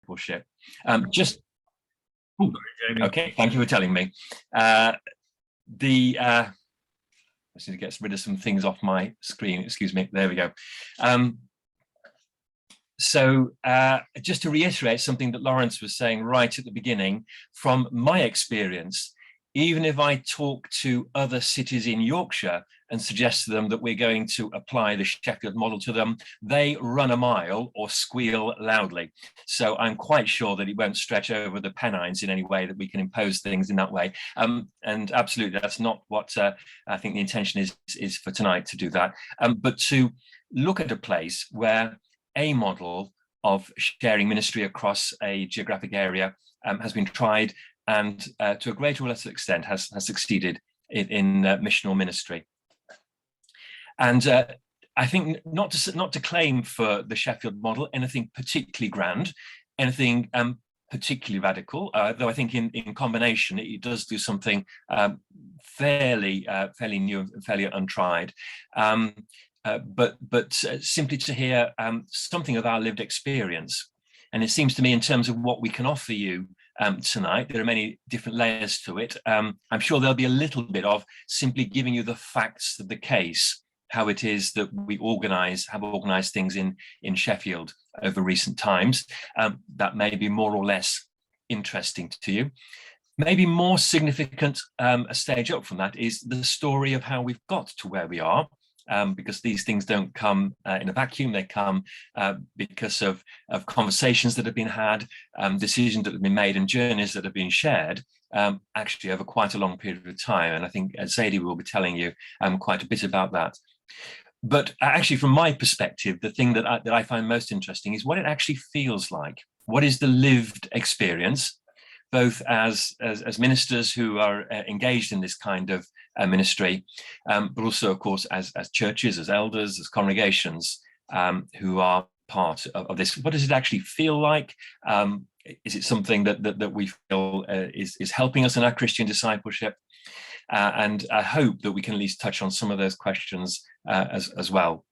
discipleship. Okay, thank you for telling me. I just need to get rid of some things off my screen. Excuse me. There we go. So just to reiterate something that Lawrence was saying right at the beginning, from my experience, even if I talk to other cities in Yorkshire and suggest to them that we're going to apply the Sheffield model to them, they run a mile or squeal loudly. So I'm quite sure that it won't stretch over the Pennines in any way, that we can impose things in that way. And absolutely, that's not what I think the intention is for tonight, to do that. But to look at a place where a model of sharing ministry across a geographic area has been tried, and to a greater or lesser extent has succeeded in missional ministry. And I think not to claim for the Sheffield model anything particularly grand, anything particularly radical, though I think in combination it does do something fairly new and fairly untried. But simply to hear something of our lived experience. And it seems to me, in terms of what we can offer you tonight, there are many different layers to it. I'm sure there'll be a little bit of simply giving you the facts of the case, how it is that we have organised things in Sheffield over recent times. That may be more or less interesting to you. Maybe more significant, a stage up from that, is the story of how we've got to where we are. Because these things don't come in a vacuum. They come because of conversations that have been had, decisions that have been made, and journeys that have been shared, actually over quite a long period of time. And I think Zadie will be telling you quite a bit about that. But actually, from my perspective, the thing that I find most interesting is what it actually feels like. What is the lived experience, both as ministers who are engaged in this kind of ministry, but also, of course, as churches, as elders, as congregations who are part of this. What does it actually feel like? Is it something that we feel is helping us in our Christian discipleship? And I hope that we can at least touch on some of those questions as well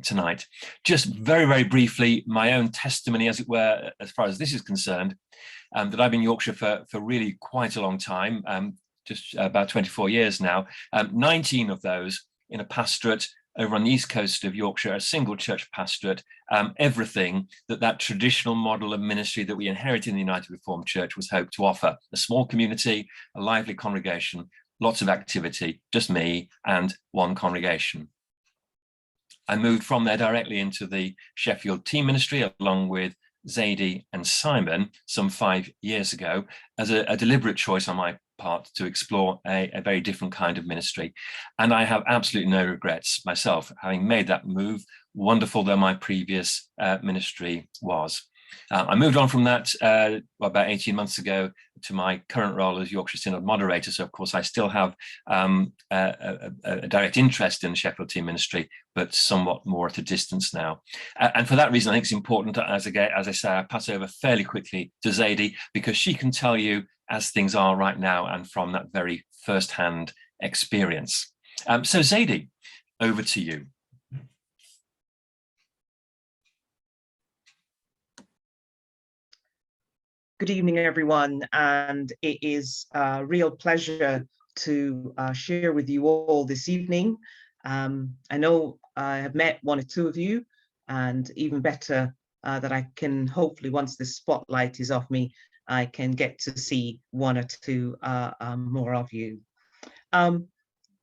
tonight. Just very, very briefly, my own testimony, as it were, as far as this is concerned, that I've been in Yorkshire for really quite a long time, just about 24 years now, 19 of those in a pastorate over on the east coast of Yorkshire, a single church pastorate, everything that traditional model of ministry that we inherited in the United Reformed Church was hoped to offer. A small community, a lively congregation, lots of activity, just me and one congregation. I moved from there directly into the Sheffield team ministry, along with Zadie and Simon, some 5 years ago, as a deliberate choice on my part to explore a very different kind of ministry. And I have absolutely no regrets myself, having made that move, wonderful though my previous ministry was. I moved on from that about 18 months ago to my current role as Yorkshire Synod Moderator. So, of course, I still have a direct interest in the Sheffield team ministry, but somewhat more at a distance now. And for that reason, I think it's important, as I say, I pass over fairly quickly to Zadie, because she can tell you as things are right now and from that very first-hand experience. So, Zadie, over to you. Good evening, everyone, and it is a real pleasure to share with you all this evening. I know I have met one or two of you, and even better that I can hopefully, once this spotlight is off me, I can get to see one or two more of you.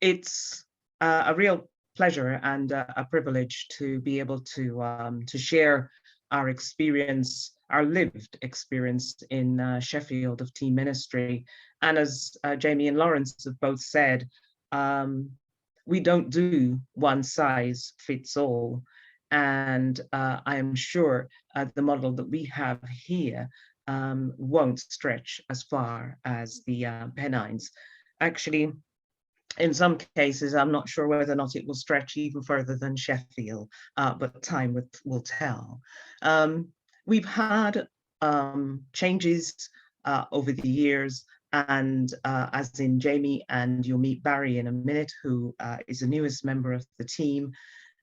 It's a real pleasure and a privilege to be able to share our experience, our lived experience in Sheffield of team ministry. And as Jamie and Lawrence have both said, we don't do one size fits all. And I am sure the model that we have here won't stretch as far as the Pennines. Actually, in some cases, I'm not sure whether or not it will stretch even further than Sheffield, but time will tell. We've had changes over the years, and as in Jamie, and you'll meet Barry in a minute, who is the newest member of the team.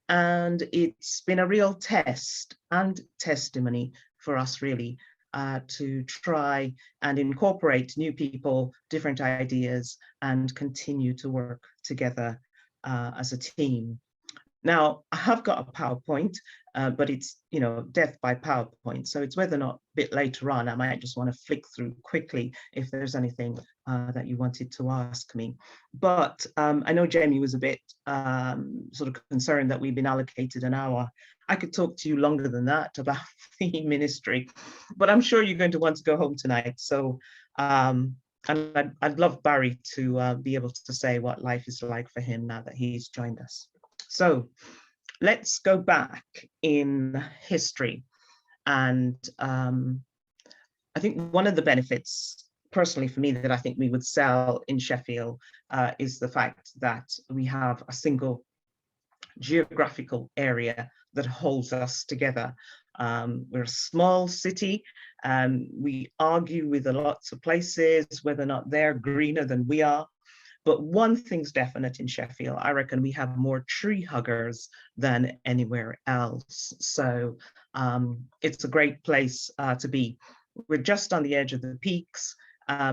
And it's been a real test and testimony for us, really, to try and incorporate new people, different ideas, and continue to work together as a team. Now, I have got a PowerPoint, but it's, death by PowerPoint. So it's whether or not a bit later on, I might just want to flick through quickly if there's anything that you wanted to ask me. But I know Jamie was a bit sort of concerned that we've been allocated an hour. I could talk to you longer than that about the ministry, but I'm sure you're going to want to go home tonight. So and I'd love Barry to be able to say what life is like for him now that he's joined us. So let's go back in history. And I think one of the benefits, personally for me, that I think we would sell in Sheffield is the fact that we have a single geographical area that holds us together. We're a small city. We argue with lots of places whether or not they're greener than we are. But one thing's definite in Sheffield, I reckon we have more tree huggers than anywhere else. So it's a great place to be. We're just on the edge of the peaks.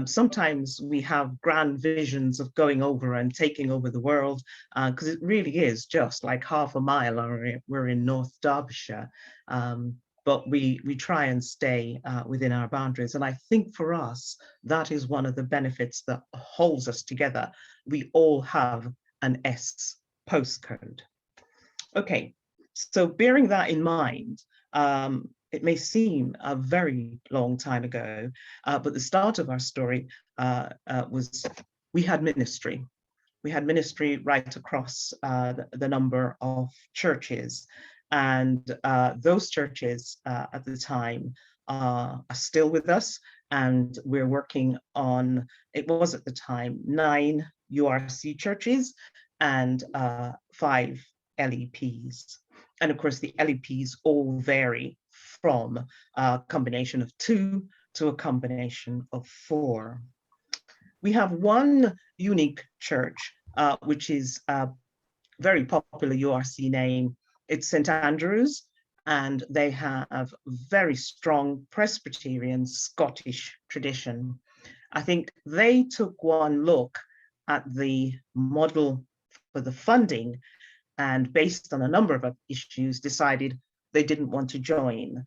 Sometimes we have grand visions of going over and taking over the world, because it really is just like half a mile, or we're in North Derbyshire. But we try and stay within our boundaries. And I think for us, that is one of the benefits that holds us together. We all have an S postcode. Okay, so bearing that in mind, it may seem a very long time ago, but the start of our story was we had ministry. We had ministry right across the number of churches. And those churches at the time are still with us, and we're working on, it was at the time, 9 URC churches and 5 LEPs. And of course, the LEPs all vary from a combination of 2 to a combination of 4. We have one unique church, which is a very popular URC name. It's St. Andrew's, and they have very strong Presbyterian Scottish tradition. I think they took one look at the model for the funding, and based on a number of issues, decided they didn't want to join.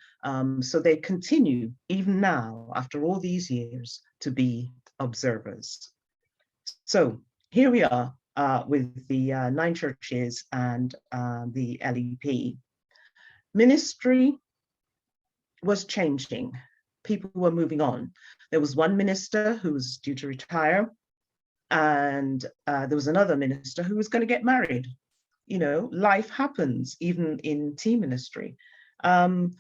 So they continue, even now, after all these years, to be observers. So here we are. With the 9 churches and the LEP. Ministry was changing. People were moving on. There was one minister who was due to retire, and there was another minister who was going to get married. Life happens, even in team ministry. And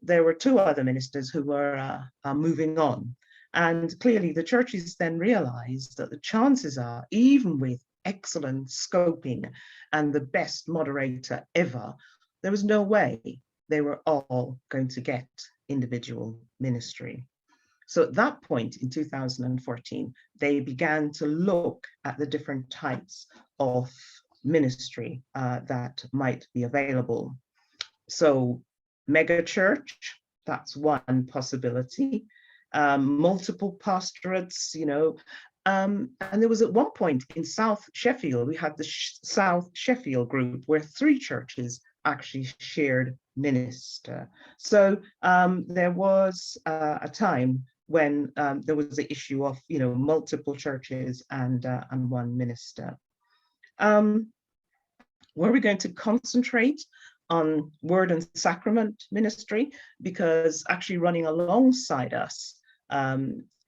there were 2 other ministers who were moving on. And clearly the churches then realized that the chances are, even with excellent scoping and the best moderator ever, there was no way they were all going to get individual ministry. So at that point in 2014, they began to look at the different types of ministry that might be available. So mega church, that's one possibility. Multiple pastorates, and there was at one point in South Sheffield, we had the South Sheffield group where 3 churches actually shared minister. So there was a time when there was the issue of, multiple churches and one minister. Were we going to concentrate on word and sacrament ministry? Because actually running alongside us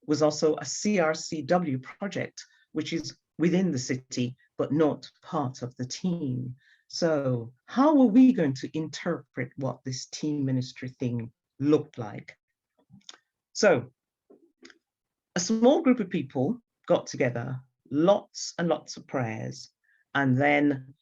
was also a CRCW project, which is within the city, but not part of the team. So how were we going to interpret what this team ministry thing looked like? So a small group of people got together, lots and lots of prayers, and then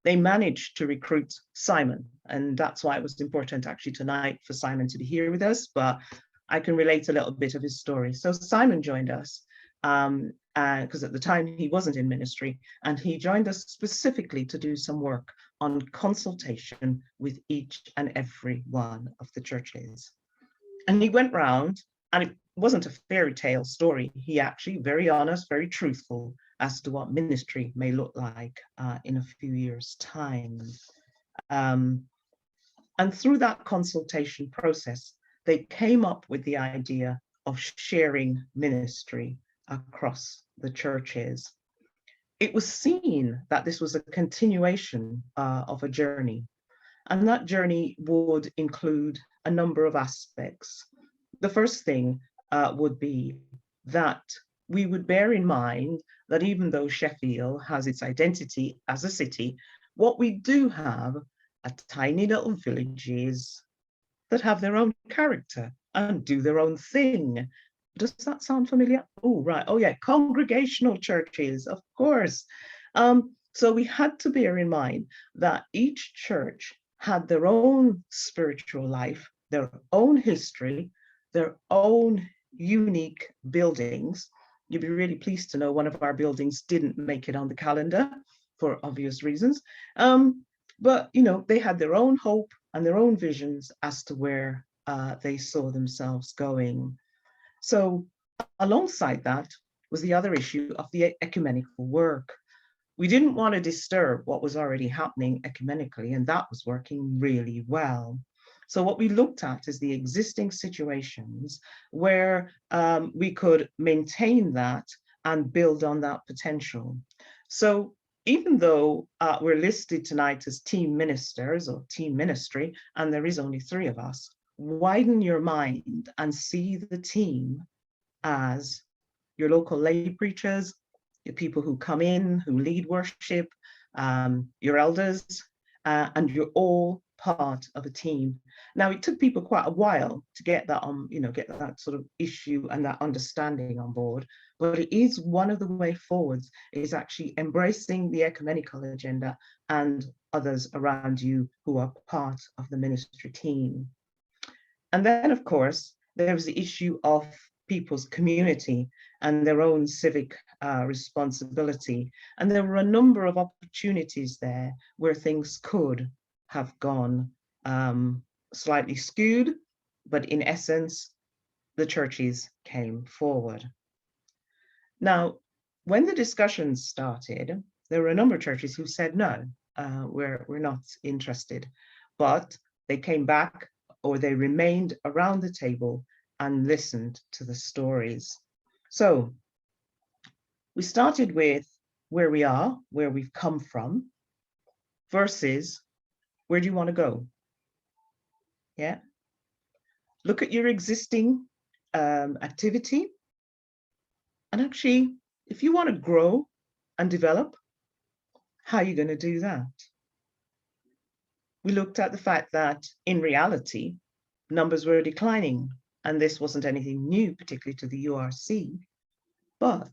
they managed to recruit Simon. And that's why it was important actually tonight for Simon to be here with us, but I can relate a little bit of his story. So Simon joined us because at the time he wasn't in ministry, and he joined us specifically to do some work on consultation with each and every one of the churches. And he went round, and it wasn't a fairy tale story. He actually very honest, very truthful as to what ministry may look like in a few years' time. And through that consultation process, they came up with the idea of sharing ministry across the churches. It was seen that this was a continuation of a journey, and that journey would include a number of aspects. The first thing would be that we would bear in mind that even though Sheffield has its identity as a city, what we do have are tiny little villages that have their own character and do their own thing. Does that sound familiar? Oh, right. Oh, yeah. Congregational churches, of course. So we had to bear in mind that each church had their own spiritual life, their own history, their own unique buildings. You'd be really pleased to know one of our buildings didn't make it on the calendar for obvious reasons. But, you know, they had their own hope and their own visions as to where they saw themselves going. So alongside that was the other issue of the ecumenical work. We didn't want to disturb what was already happening ecumenically, and that was working really well. So what we looked at is the existing situations where we could maintain that and build on that potential. So even though we're listed tonight as team ministers or team ministry, and there is only 3 of us, widen your mind and see the team as your local lay preachers, your people who come in, who lead worship, your elders, and you're all part of a team. Now, it took people quite a while to get that on, get that sort of issue and that understanding on board, but it is one of the way forwards, is actually embracing the ecumenical agenda and others around you who are part of the ministry team. And then, of course, there was the issue of people's community and their own civic responsibility. And there were a number of opportunities there where things could have gone slightly skewed, but in essence, the churches came forward. Now, when the discussions started, there were a number of churches who said, no, we're not interested, but they came back, or they remained around the table and listened to the stories. So we started with where we are, where we've come from, versus where do you want to go? Yeah. Look at your existing activity. And actually, if you want to grow and develop, how are you going to do that? We looked at the fact that in reality, numbers were declining, and this wasn't anything new, particularly to the URC. But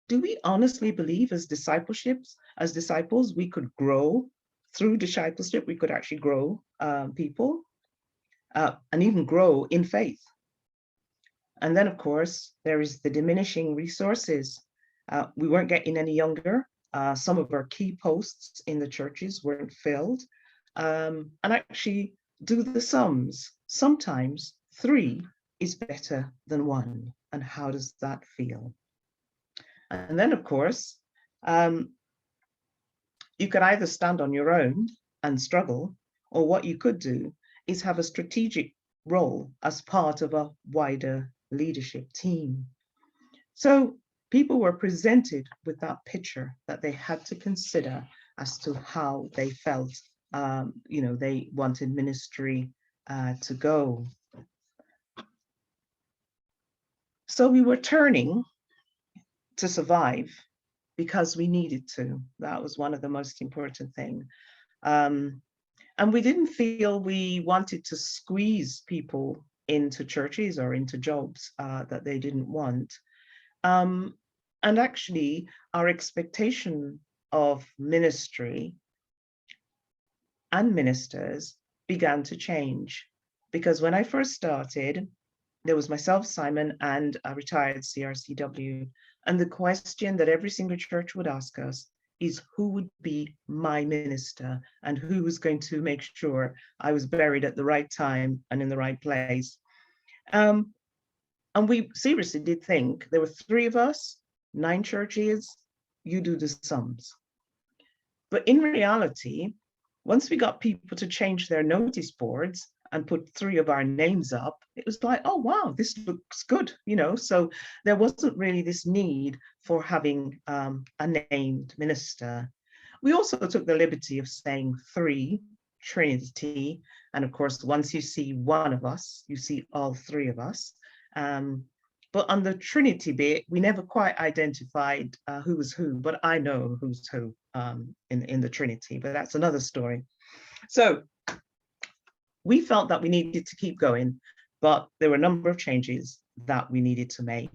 do we honestly believe as disciples, we could grow through discipleship? We could actually grow people and even grow in faith. And then, of course, there is the diminishing resources. We weren't getting any younger. Some of our key posts in the churches weren't filled. And actually, do the sums. Sometimes 3 is better than 1. And how does that feel? And then, of course, you could either stand on your own and struggle, or what you could do is have a strategic role as part of a wider leadership team. So people were presented with that picture that they had to consider as to how they felt, they wanted ministry to go. So we were turning to survive because we needed to. That was one of the most important things. And we didn't feel we wanted to squeeze people into churches or into jobs that they didn't want. And actually, our expectation of ministry and ministers began to change. Because when I first started, there was myself, Simon, and a retired CRCW. And the question that every single church would ask us is, who would be my minister and who was going to make sure I was buried at the right time and in the right place? And we seriously did think there were 3 of us, 9 churches, you do the sums. But in reality, once we got people to change their notice boards and put 3 of our names up, it was like, oh, wow, this looks good, you know. So there wasn't really this need for having a named minister. We also took the liberty of saying 3, Trinity. And of course, once you see one of us, you see all 3 of us. But on the Trinity bit, we never quite identified who was who, but I know who's who in the Trinity, but that's another story. So we felt that we needed to keep going, but there were a number of changes that we needed to make.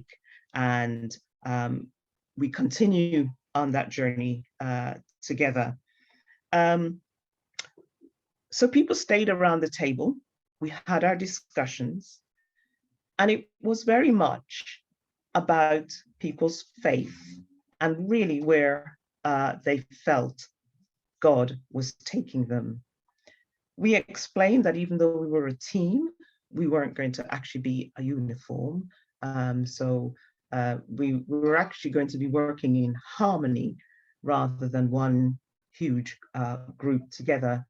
And we continue on that journey together. So people stayed around the table. We had our discussions. And it was very much about people's faith and really where they felt God was taking them. We explained that even though we were a team, we weren't going to actually be a uniform. So we were actually going to be working in harmony rather than one huge group together.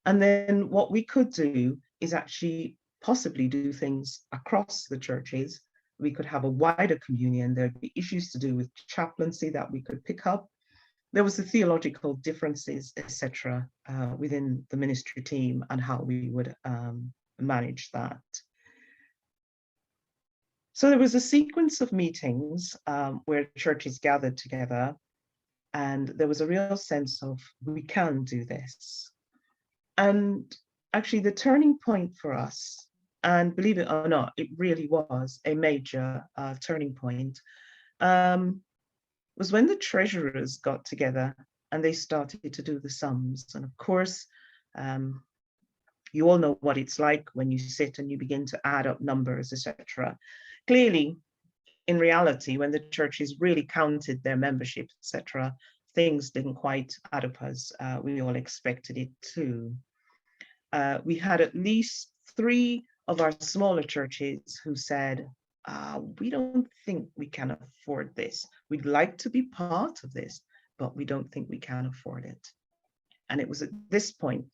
And then what we could do is actually possibly do things across the churches. We could have a wider communion. There'd be issues to do with chaplaincy that we could pick up. There was the theological differences, etc., within the ministry team and how we would manage that. So there was a sequence of meetings where churches gathered together, and there was a real sense of, we can do this. And actually the turning point for us, and believe it or not, it really was a major turning point, was when the treasurers got together and they started to do the sums. And of course, you all know what it's like when you sit and you begin to add up numbers, etc. Clearly, in reality, when the churches really counted their membership, etc., things didn't quite add up as we all expected it to. We had at least 3 of our smaller churches who said, we don't think we can afford this. We'd like to be part of this, but we don't think we can afford it. And it was at this point,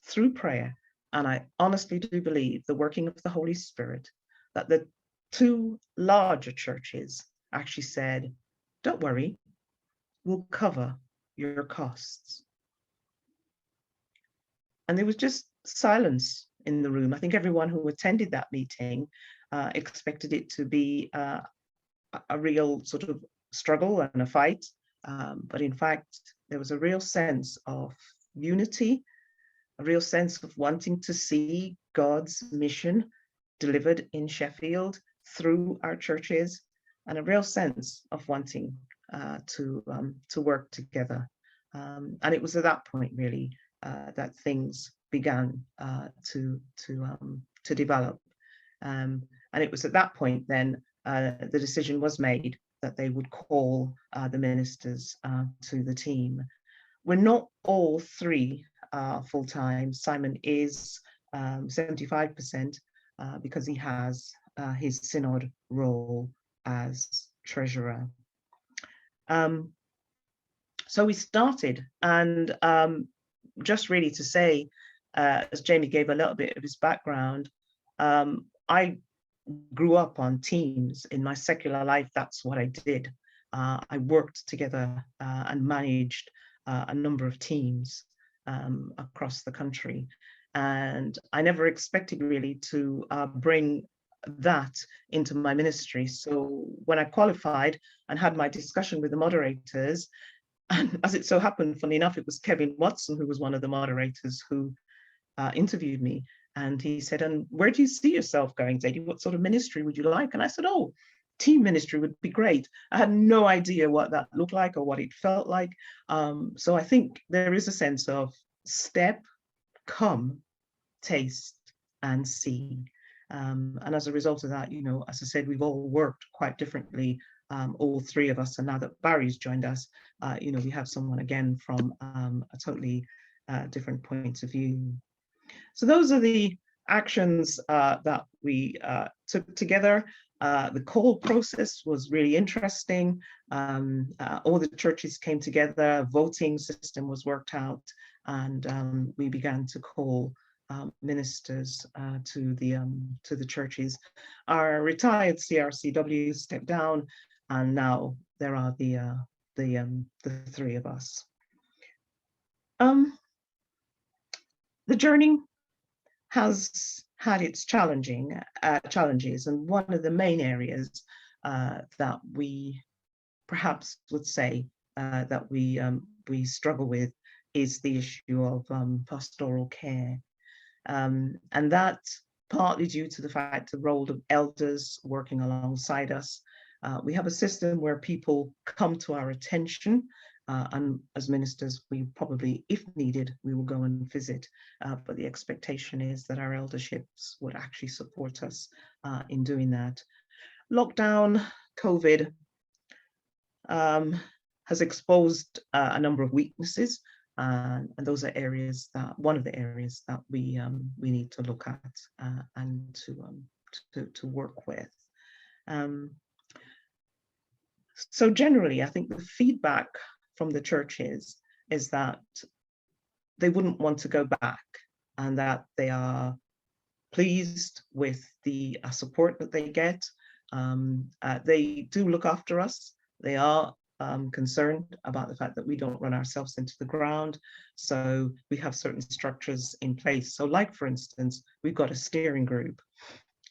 through prayer, and I honestly do believe the working of the Holy Spirit, that the 2 larger churches actually said, don't worry, we'll cover your costs. And there was just silence in the room. I think everyone who attended that meeting expected it to be a real sort of struggle and a fight. But in fact, there was a real sense of unity, a real sense of wanting to see God's mission delivered in Sheffield through our churches, and a real sense of wanting to work together. And it was at that point, really, that things began to develop. And it was at that point then the decision was made that they would call the ministers to the team. We're not all 3 full-time. Simon is 75% because he has his Synod role as treasurer. So we started, and just really to say, as Jamie gave a little bit of his background, I grew up on teams. In my secular life, that's what I did. I worked together and managed a number of teams across the country. And I never expected really to bring that into my ministry. So when I qualified and had my discussion with the moderators, and as it so happened, funny enough, it was Kevin Watson, who was one of the moderators, who interviewed me. And he said, and where do you see yourself going, Zadie? What sort of ministry would you like? And I said, oh, team ministry would be great. I had no idea what that looked like or what it felt like. So I think there is a sense of step, come, taste, and see. And as a result of that, you know, as I said, we've all worked quite differently, all 3 of us. And now that Barry's joined us, you know, we have someone again from a totally different point of view. So those are the actions that we took together. The call process was really interesting. All the churches came together, voting system was worked out, and we began to call ministers to the churches. Our retired CRCW stepped down, and now there are the three of us. The journey has had its challenges, and one of the main areas that we perhaps would say that we struggle with is the issue of pastoral care, and that partly due to the fact the role of elders working alongside us. We have a system where people come to our attention, and as ministers, we probably, if needed, we will go and visit, but the expectation is that our elderships would actually support us in doing that. Lockdown, COVID has exposed a number of weaknesses, and those are areas that, one of the areas that we need to look at and to work with. So generally, I think the feedback from the churches is that they wouldn't want to go back, and that they are pleased with the support that they get. They do look after us. They are concerned about the fact that we don't run ourselves into the ground. So we have certain structures in place. So like, for instance, we've got a steering group,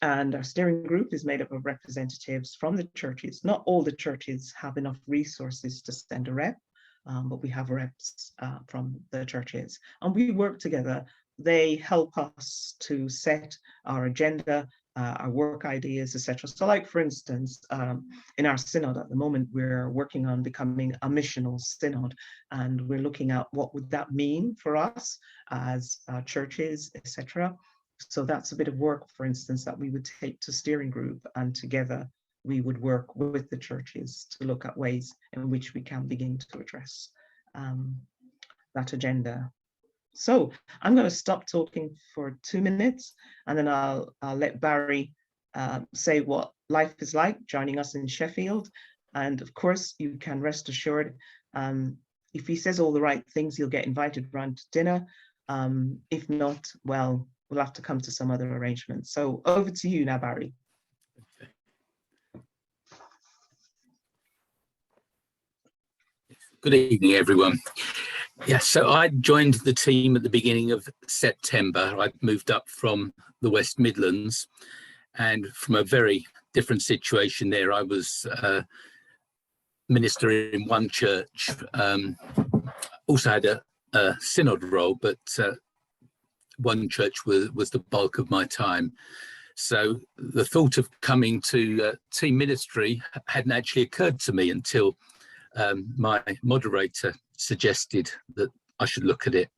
and our steering group is made up of representatives from the churches. Not all the churches have enough resources to send a rep, but we have reps from the churches, and we work together. They help us to set our agenda, our work ideas, etc. So like, for instance, in our synod at the moment, we're working on becoming a missional synod, and we're looking at what would that mean for us as churches, etc. So that's a bit of work, for instance, that we would take to steering group, and together we would work with the churches to look at ways in which we can begin to address that agenda. So I'm going to stop talking for 2 minutes, and then I'll let Barry say what life is like joining us in Sheffield. And of course, you can rest assured, if he says all the right things, he'll get invited round to dinner. If not, well, we'll have to come to some other arrangement. So over to you now, Barry. Good evening, everyone. Yes, so I joined the team at the beginning of September. I moved up from the West Midlands, and from a very different situation there. I was minister in one church, also had a synod role, but one church was the bulk of my time. So the thought of coming to team ministry hadn't actually occurred to me until my moderator suggested that I should look at it.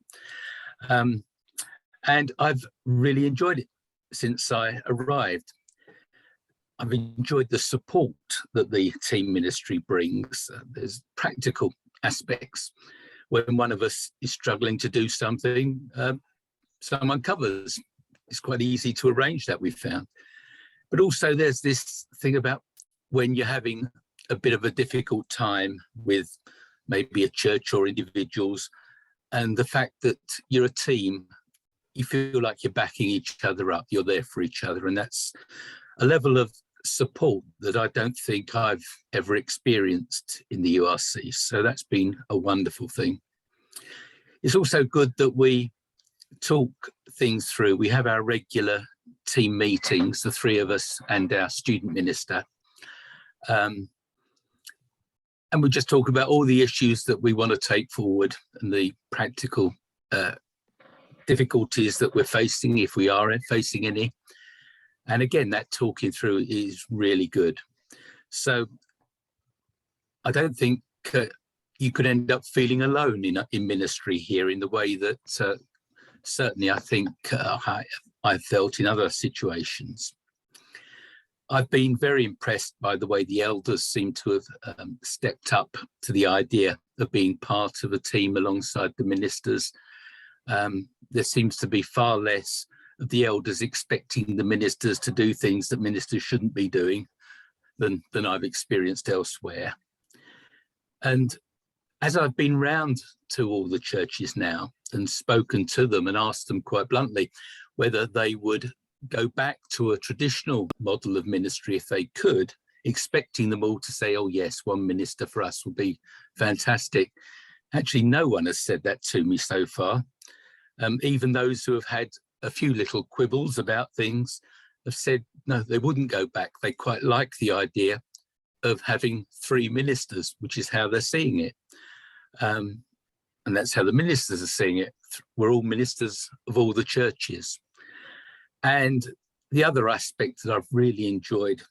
And I've really enjoyed it since I arrived. I've enjoyed the support that the team ministry brings. There's practical aspects. When one of us is struggling to do something, someone covers. It's quite easy to arrange that, we've found. But also there's this thing about when you're having a bit of a difficult time with maybe a church or individuals, and the fact that you're a team, you feel like you're backing each other up, you're there for each other, and that's a level of support that I don't think I've ever experienced in the URC. So that's been a wonderful thing. It's also good that we talk things through. We have our regular team meetings, the three of us and our student minister. And we just talk about all the issues that we want to take forward and the practical difficulties that we're facing, if we are facing any. And again, that talking through is really good. So I don't think you could end up feeling alone in ministry here in the way that certainly I think I felt in other situations. I've been very impressed by the way the elders seem to have stepped up to the idea of being part of a team alongside the ministers. There seems to be far less of the elders expecting the ministers to do things that ministers shouldn't be doing than I've experienced elsewhere. And as I've been round to all the churches now and spoken to them and asked them quite bluntly whether they would go back to a traditional model of ministry if they could, expecting them all to say, oh yes, one minister for us will be fantastic. Actually, no one has said that to me so far. Even those who have had a few little quibbles about things have said, no, they wouldn't go back. They quite like the idea of having 3 ministers, which is how they're seeing it. And that's how the ministers are seeing it. We're all ministers of all the churches. And the other aspect that I've really enjoyed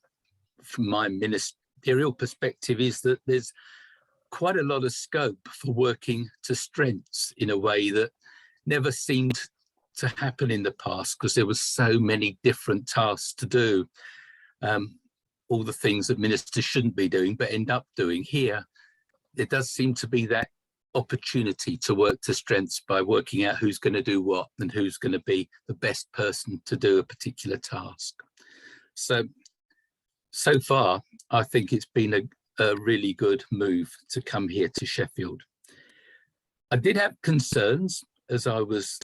from my ministerial perspective is that there's quite a lot of scope for working to strengths in a way that never seemed to happen in the past, because there was so many different tasks to do. All the things that ministers shouldn't be doing but end up doing. Here, there does seem to be that opportunity to work to strengths by working out who's going to do what and who's going to be the best person to do a particular task. So far, I think it's been a really good move to come here to Sheffield. I did have concerns as I was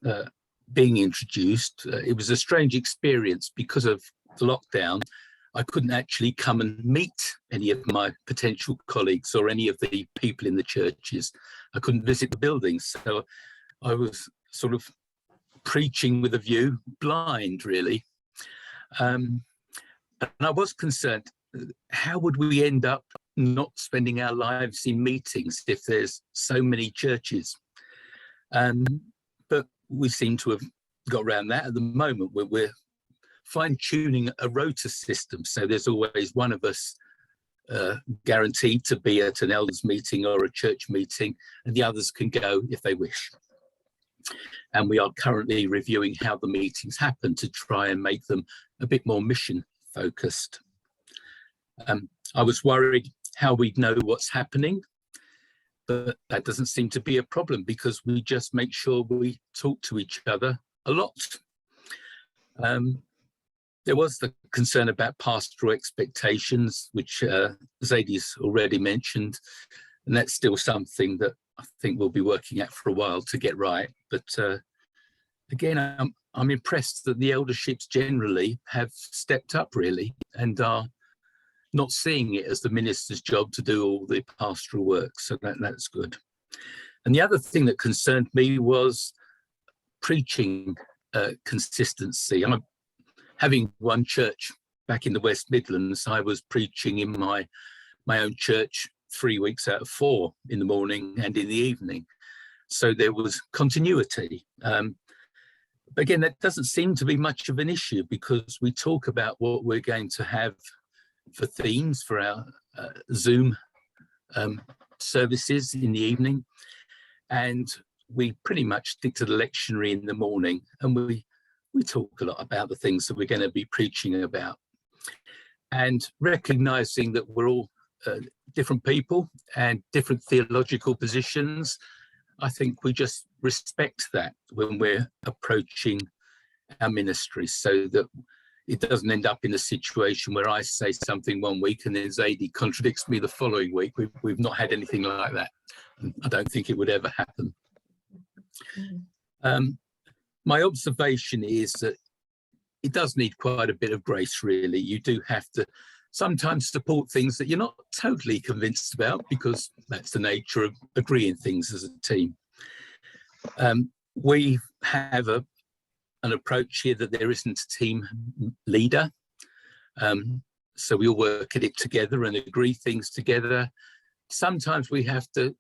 being introduced. It was a strange experience because of the lockdown. I couldn't actually come and meet any of my potential colleagues or any of the people in the churches. I couldn't visit the buildings. So I was sort of preaching with a view, blind really. And I was concerned, how would we end up not spending our lives in meetings if there's so many churches? But we seem to have got around that at the moment. We're fine-tuning a rota system, so there's always one of us guaranteed to be at an elders meeting or a church meeting, and the others can go if they wish. And we are currently reviewing how the meetings happen to try and make them a bit more mission focused. I was worried how we'd know what's happening, but that doesn't seem to be a problem because we just make sure we talk to each other a lot. There was the concern about pastoral expectations, which Zadie's already mentioned, and that's still something that I think we'll be working at for a while to get right. But again, I'm impressed that the elderships generally have stepped up really and are not seeing it as the minister's job to do all the pastoral work. So that's good. And the other thing that concerned me was preaching consistency. Having one church back in the West Midlands, I was preaching in my own church 3 weeks out of 4 in the morning and in the evening. So there was continuity. Again, that doesn't seem to be much of an issue because we talk about what we're going to have for themes for our Zoom services in the evening. And we pretty much stick to the lectionary in the morning, and we talk a lot about the things that we're going to be preaching about. And recognizing that we're all different people and different theological positions, I think we just respect that when we're approaching our ministry, so that it doesn't end up in a situation where I say something one week and then Zadie contradicts me the following week. We've not had anything like that. I don't think it would ever happen. My observation is that it does need quite a bit of grace, really. You do have to sometimes support things that you're not totally convinced about, because that's the nature of agreeing things as a team. We have an approach here that there isn't a team leader. So we all work at it together and agree things together. Sometimes we have to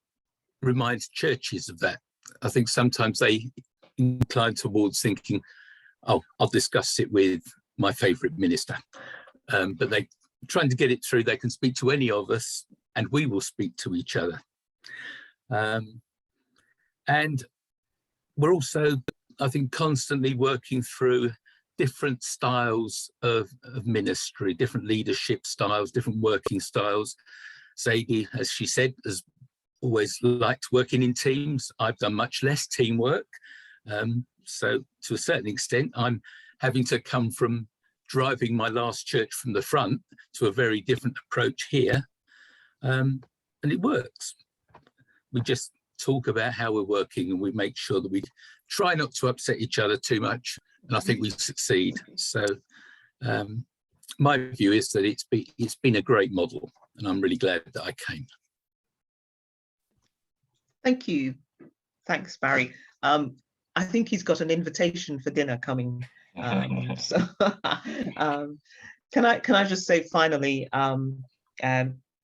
remind churches of that. I think sometimes they incline towards thinking, oh, I'll discuss it with my favourite minister. But they trying to get it through, they can speak to any of us and we will speak to each other. And we're also, I think, constantly working through different styles of ministry, different leadership styles, different working styles. Zadie, as she said, has always liked working in teams. I've done much less teamwork. So to a certain extent, I'm having to come from driving my last church from the front to a very different approach here. And it works. We just talk about how we're working, and we make sure that we try not to upset each other too much. And I think we succeed. So my view is that it's been a great model, and I'm really glad that I came. Thank you. Thanks, Barry. I think he's got an invitation for dinner coming. So can I just say finally,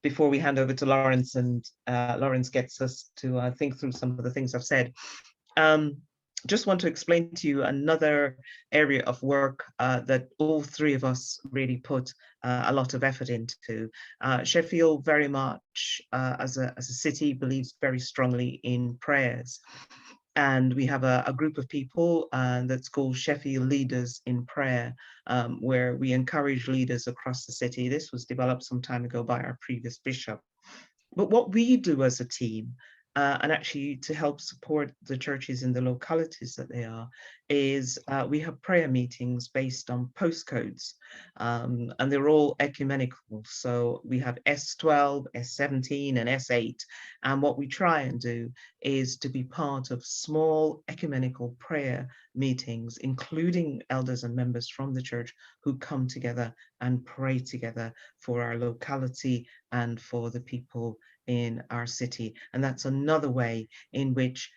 before we hand over to Lawrence, and Lawrence gets us to think through some of the things I've said, just want to explain to you another area of work that all three of us really put a lot of effort into. Sheffield very much, as a city, believes very strongly in prayers. And we have a group of people that's called Sheffield Leaders in Prayer, where we encourage leaders across the city. This was developed some time ago by our previous bishop. But what we do as a team, and actually to help support the churches in the localities that they are, is we have prayer meetings based on postcodes, and they're all ecumenical. So we have S12, S17 and S8, and what we try and do is to be part of small ecumenical prayer meetings, including elders and members from the church who come together and pray together for our locality and for the people in our city. And that's another way in which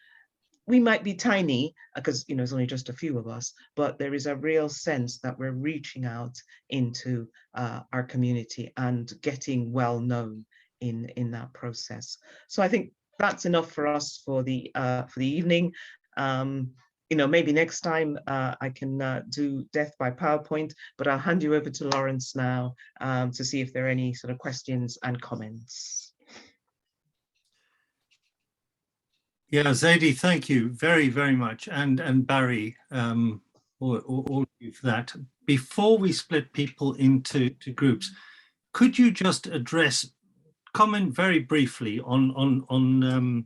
we might be tiny, because it's only just a few of us, but there is a real sense that we're reaching out into our community and getting well known in that process. So I think that's enough for us for the evening. Maybe next time I can do death by PowerPoint, but I'll hand you over to Lawrence now to see if there are any sort of questions and comments. Yeah, Zadie, thank you very, very much. And Barry, all of you for that. Before we split people into groups, could you just comment very briefly on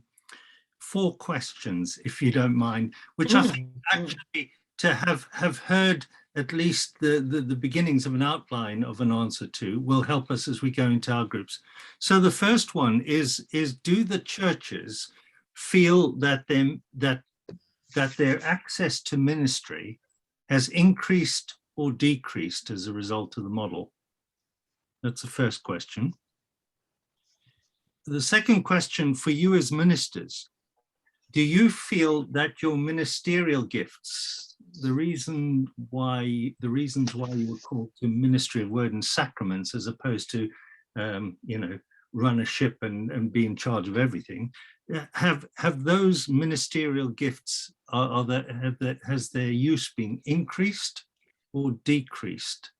4 questions, if you don't mind, which I think actually to have heard at least the beginnings of an outline of an answer to will help us as we go into our groups. So the first one is do the churches feel that their access to ministry has increased or decreased as a result of the model? That's the first question. The second question for you as ministers, do you feel that your ministerial gifts, the reasons why you were called to ministry of word and sacraments as opposed to run a ship and be in charge of everything, have those ministerial gifts, has their use been increased or decreased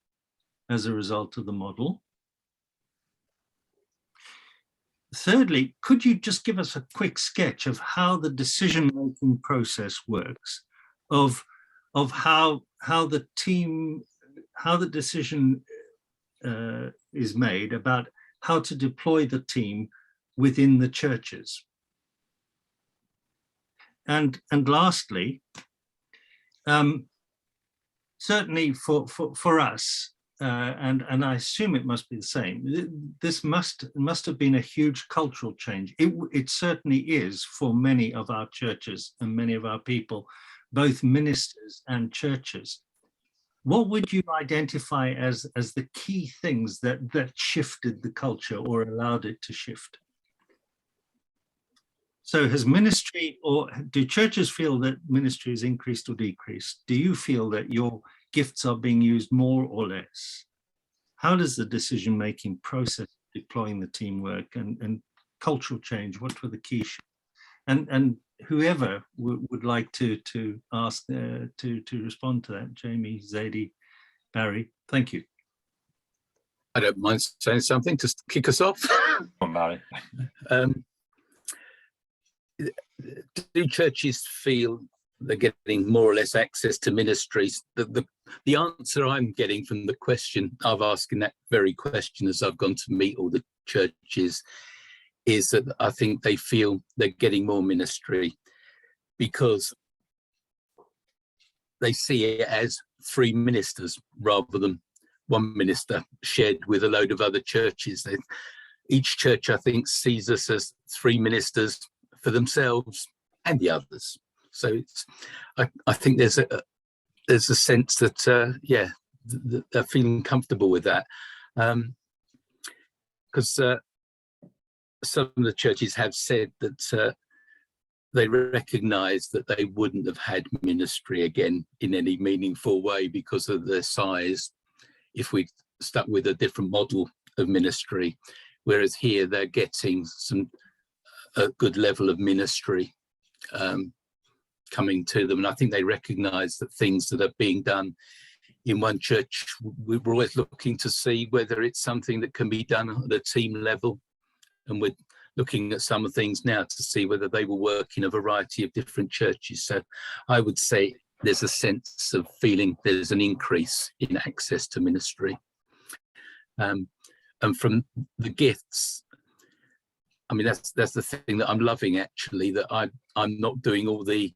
as a result of the model? Thirdly, could you just give us a quick sketch of how the decision-making process works, of how the decision is made about how to deploy the team within the churches? And lastly, certainly for us, and I assume it must be the same, this must have been a huge cultural change. It certainly is for many of our churches and many of our people, both ministers and churches. What would you identify as the key things that shifted the culture or allowed it to shift? So has ministry, or do churches feel that ministry has increased or decreased? Do you feel that your gifts are being used more or less? How does the decision-making process, deploying the teamwork and cultural change, what were the key shifts? And whoever would like to ask to respond to that, Jamie, Zadie, Barry, thank you. I don't mind saying something to kick us off. Come on, Barry. Do churches feel they're getting more or less access to ministries? The answer I'm getting from the question, I've asked that very question as I've gone to meet all the churches, is that I think they feel they're getting more ministry because they see it as 3 ministers rather than 1 minister shared with a load of other churches. Each church, I think, sees us as 3 ministers for themselves and the others. So I think there's a sense that, yeah, they're feeling comfortable with that. Because some of the churches have said that they recognise that they wouldn't have had ministry again in any meaningful way because of their size if we stuck with a different model of ministry. Whereas here they're getting a good level of ministry coming to them. And I think they recognise that things that are being done in one church, we're always looking to see whether it's something that can be done at a team level. And we're looking at some of things now to see whether they will work in a variety of different churches. So I would say there's a sense of feeling there's an increase in access to ministry. And from the gifts, I mean, that's the thing that I'm loving, actually, that I'm not doing all the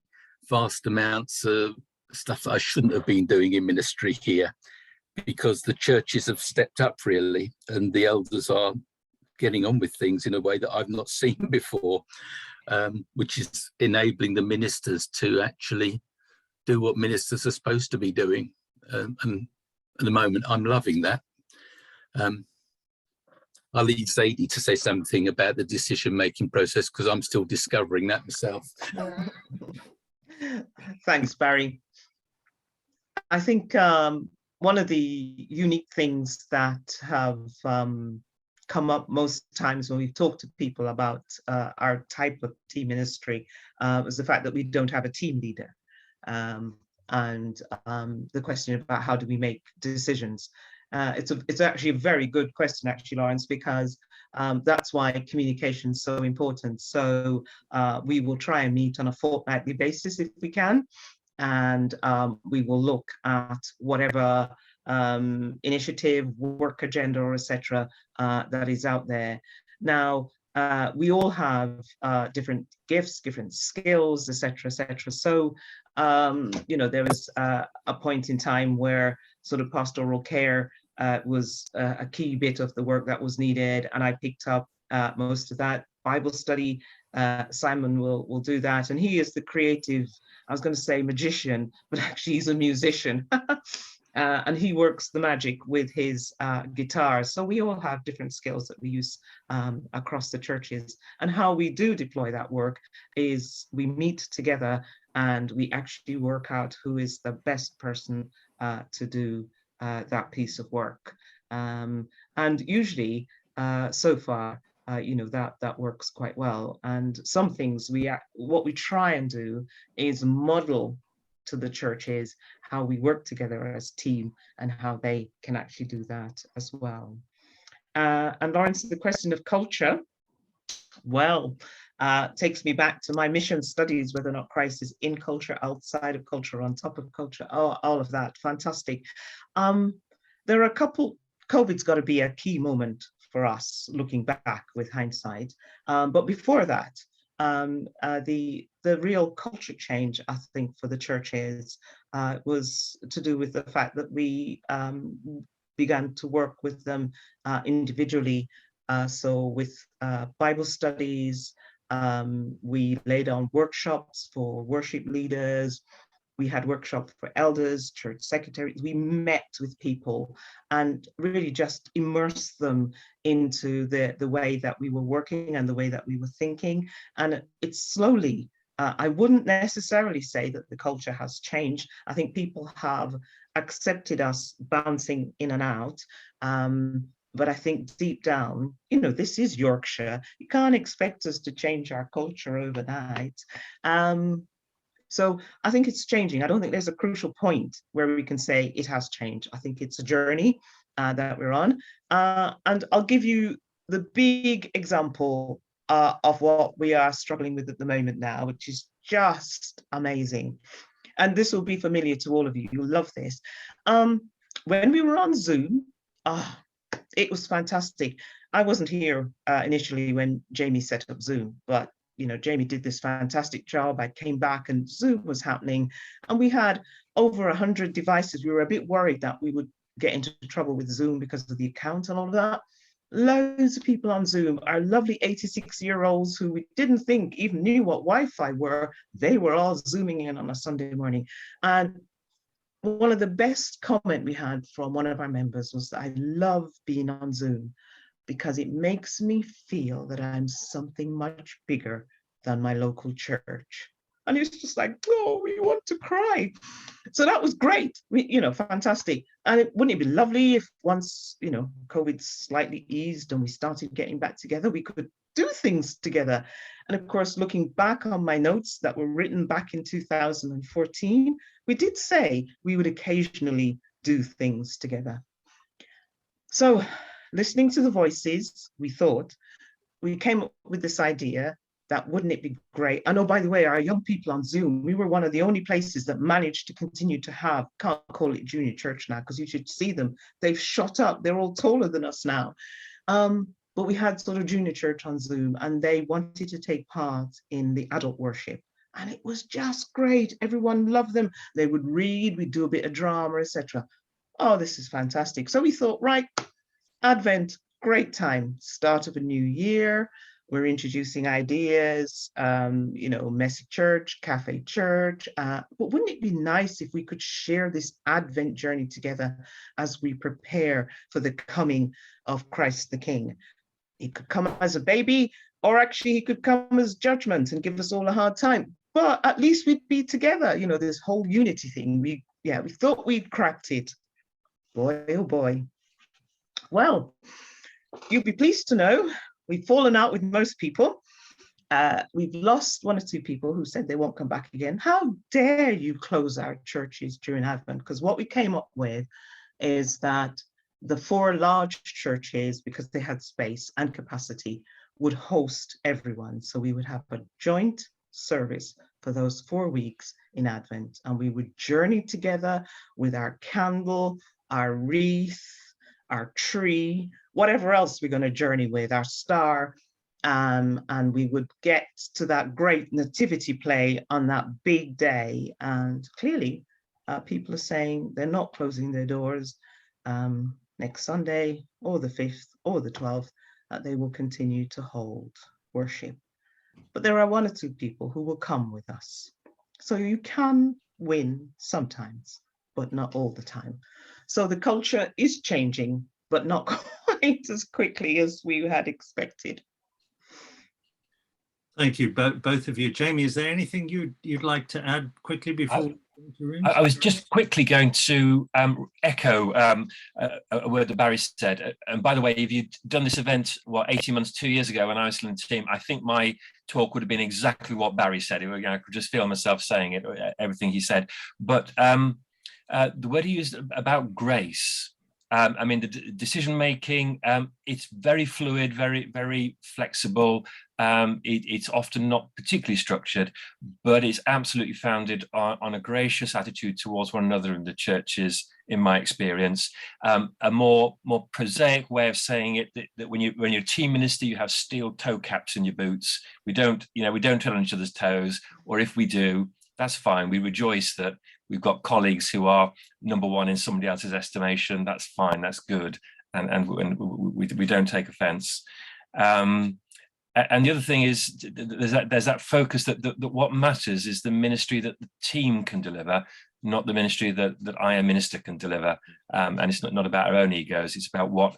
vast amounts of stuff that I shouldn't have been doing in ministry here, because the churches have stepped up really, and the elders are getting on with things in a way that I've not seen before, which is enabling the ministers to actually do what ministers are supposed to be doing. And at the moment, I'm loving that. I'll leave Zadie to say something about the decision-making process, because I'm still discovering that myself. Thanks, Barry. I think one of the unique things that have come up most times when we've talked to people about our type of team ministry was the fact that we don't have a team leader. And the question about how do we make decisions. It's actually a very good question, actually, Lawrence, because that's why communication is so important. So we will try and meet on a fortnightly basis if we can, and we will look at whatever initiative, work agenda, or etc. That is out there. Now, we all have different gifts, different skills, etc., etc. So, you know, there was a point in time where sort of pastoral care was a key bit of the work that was needed, and I picked up most of that. Bible study, Simon will do that, and he is the creative, I was going to say magician, but actually he's a musician. And he works the magic with his guitar. So we all have different skills that we use across the churches. And how we do deploy that work is we meet together and we actually work out who is the best person to do that piece of work. And usually, so far, you know, that works quite well. And some things what we try and do is model to the churches how we work together as a team and how they can actually do that as well. And Lawrence, the question of culture, well, takes me back to my mission studies, whether or not Christ is in culture, outside of culture, on top of culture, all of that, fantastic. There are a couple, COVID's got to be a key moment for us looking back with hindsight. But before that, the real culture change, I think, for the churches was to do with the fact that we began to work with them individually. So with Bible studies, we laid on workshops for worship leaders. We had workshops for elders, church secretaries. We met with people and really just immersed them into the way that we were working and the way that we were thinking. And it's slowly, I wouldn't necessarily say that the culture has changed. I think people have accepted us bouncing in and out. But I think deep down, you know, this is Yorkshire. You can't expect us to change our culture overnight. So I think it's changing. I don't think there's a crucial point where we can say it has changed. I think it's a journey that we're on. And I'll give you the big example of what we are struggling with at the moment now, which is just amazing. And this will be familiar to all of you. You'll love this. When we were on Zoom, it was fantastic. I wasn't here initially when Jamie set up Zoom, but you know, Jamie did this fantastic job. I came back and Zoom was happening, and we had over 100 devices. We were a bit worried that we would get into trouble with Zoom because of the account and all of that. Loads of people on Zoom, our lovely 86-year-olds who we didn't think even knew what Wi-Fi were, they were all Zooming in on a Sunday morning. And one of the best comment we had from one of our members was that I love being on Zoom because it makes me feel that I'm something much bigger than my local church. And it's just like, oh, we want to cry. So that was great, fantastic. And wouldn't it be lovely if once, COVID slightly eased and we started getting back together, we could do things together. And of course, looking back on my notes that were written back in 2014, we did say we would occasionally do things together. So listening to the voices, we thought, we came up with this idea that wouldn't it be great? And oh, by the way, our young people on Zoom, we were one of the only places that managed to continue to have, can't call it junior church now, because you should see them. They've shot up. They're all taller than us now. But we had sort of junior church on Zoom, and they wanted to take part in the adult worship. And it was just great. Everyone loved them. They would read, we'd do a bit of drama, etc. Oh, this is fantastic. So we thought, right, Advent, great time, start of a new year. We're introducing ideas, messy church, cafe church. But wouldn't it be nice if we could share this Advent journey together as we prepare for the coming of Christ the King? He could come as a baby, or actually he could come as judgment and give us all a hard time. But at least we'd be together, this whole unity thing. We thought we'd cracked it. Boy, oh boy. Well, you'll be pleased to know we've fallen out with most people. We've lost one or two people who said they won't come back again. How dare you close our churches during Advent? Because what we came up with is that the 4 large churches, because they had space and capacity, would host everyone. So we would have a joint service for those 4 weeks in Advent, and we would journey together with our candle, our wreath, our tree, whatever else we're going to journey with, our star, and we would get to that great nativity play on that big day. And clearly, people are saying they're not closing their doors next Sunday or the 5th or the 12th, that they will continue to hold worship. But there are 1 or 2 people who will come with us. So you can win sometimes, but not all the time. So the culture is changing, but not quite as quickly as we had expected. Thank you, both of you. Jamie, is there anything you'd like to add quickly before? I was just quickly going to echo a word that Barry said. And by the way, if you'd done this event, 18 months, 2 years ago when I was still in the team, I think my talk would have been exactly what Barry said. I could just feel myself saying it, everything he said. But the word he used about grace, the decision making, it's very fluid, very, very flexible. It's often not particularly structured, but it's absolutely founded on a gracious attitude towards one another in the churches, in my experience. A more prosaic way of saying it, that when you're a team minister, you have steel toe caps in your boots. We don't tread on each other's toes, or if we do, that's fine. We rejoice that we've got colleagues who are number 1 in somebody else's estimation. That's fine. That's good, and we don't take offence. And the other thing is there's that focus that what matters is the ministry that the team can deliver, not the ministry that I, a minister, can deliver. And it's not about our own egos. It's about what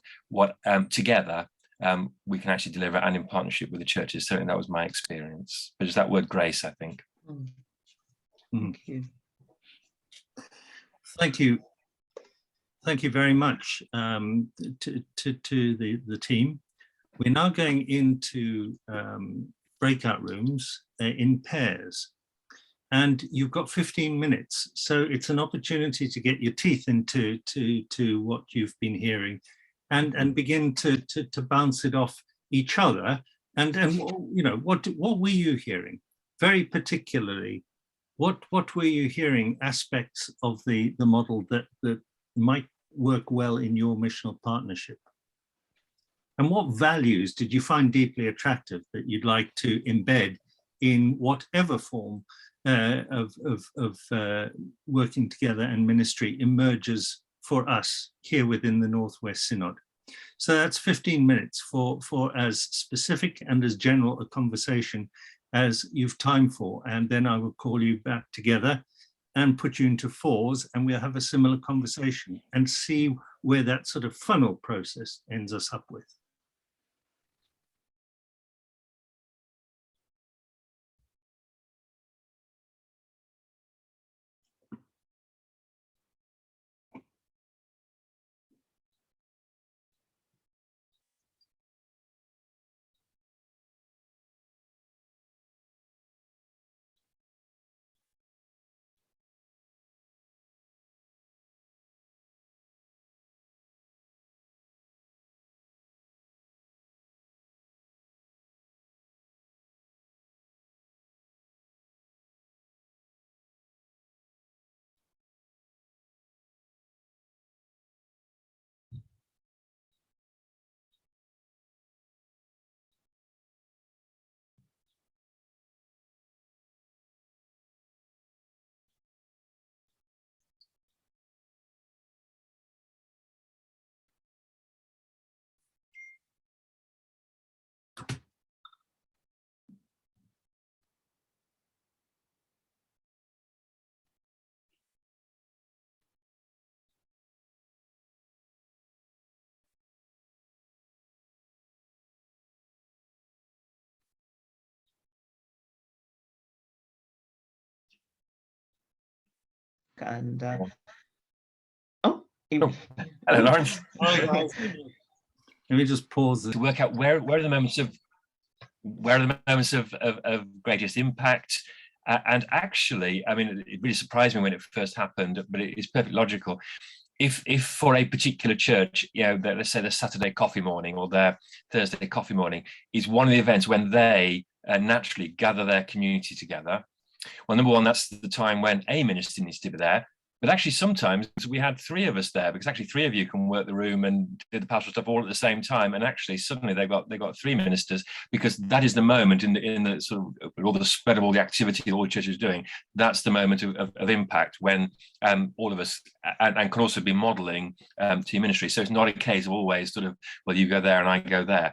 together we can actually deliver, and in partnership with the churches. Certainly that was my experience. But just that word grace, I think. Thank you. Thank you. Thank you very much to the team. We're now going into breakout rooms in pairs, and you've got 15 minutes. So it's an opportunity to get your teeth into what you've been hearing, and begin to bounce it off each other. And what were you hearing? Very particularly, what were you hearing aspects of the model that might work well in your missional partnership? And what values did you find deeply attractive that you'd like to embed in whatever form of working together and ministry emerges for us here within the Northwest Synod. So that's 15 minutes for as specific and as general a conversation as you've time for. And then I will call you back together and put you into fours, and we'll have a similar conversation and see where that sort of funnel process ends us up with. And hello, Lawrence. Hi, guys. Let me just pause To work out where are the moments of greatest impact. And actually, I mean, it really surprised me when it first happened, but it is perfectly logical. If for a particular church, you know, let's say their Saturday coffee morning or their Thursday coffee morning is one of the events when they naturally gather their community together. Well, number one, that's the time when a minister needs to be there. But actually, sometimes we had three of us there, because actually three of you can work the room and do the pastoral stuff all at the same time. And actually, suddenly they've got three ministers, because that is the moment in the sort of all the spread of all the activity that all the church is doing. That's the moment of impact when all of us and can also be modelling team ministry. So it's not a case of always sort of, well, you go there and I go there.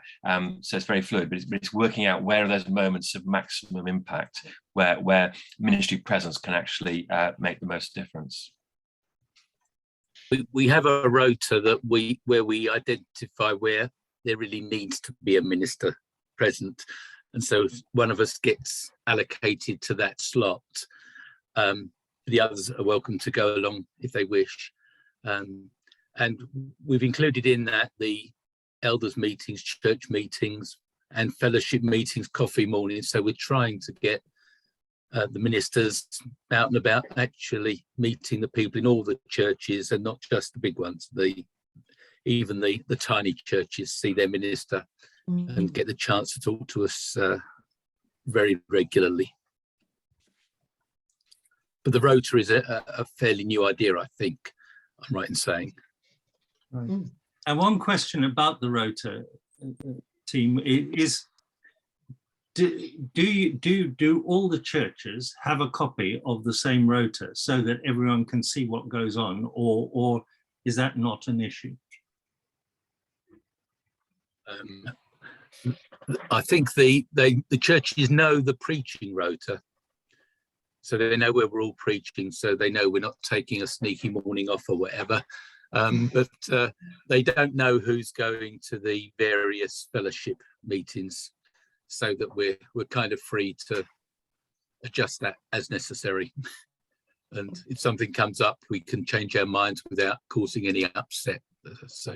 So it's very fluid, but it's working out where are those moments of maximum impact, where ministry presence can actually make the most difference. We have a rota that where we identify where there really needs to be a minister present, and so one of us gets allocated to that slot. The others are welcome to go along if they wish, and we've included in that the elders meetings, church meetings, and fellowship meetings, coffee mornings. So we're trying to get the ministers out and about, actually meeting the people in all the churches and not just the big ones. Even the tiny churches see their minister and get the chance to talk to us very regularly. But the rota is a fairly new idea, I think I'm right in saying. Right. And one question about the rota team is, do all the churches have a copy of the same rota so that everyone can see what goes on, or is that not an issue? I think the churches know the preaching rota, so they know where we're all preaching, so they know we're not taking a sneaky morning off or whatever. But they don't know who's going to the various fellowship meetings, so that we're kind of free to adjust that as necessary. And if something comes up, we can change our minds without causing any upset. So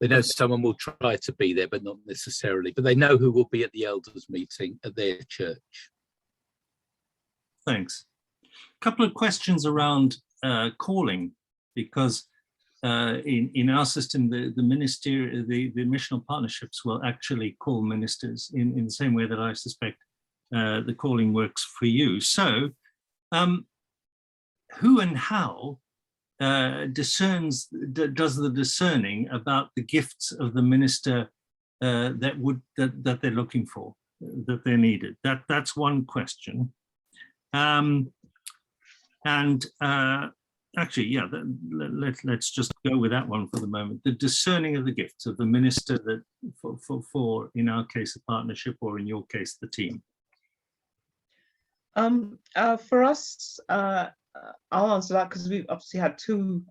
they know someone will try to be there, but not necessarily. But they know who will be at the elders meeting at their church. Thanks. A couple of questions around calling, because in our system, the missional partnerships will actually call ministers in the same way that I suspect the calling works for you. So who and how does the discerning about the gifts of the minister that they're looking for? that they're needed? That's one question. Actually, yeah, let's just go with that one for the moment. The discerning of the gifts of the minister that for in our case a partnership, or in your case the team. For us, I'll answer that because we've obviously had two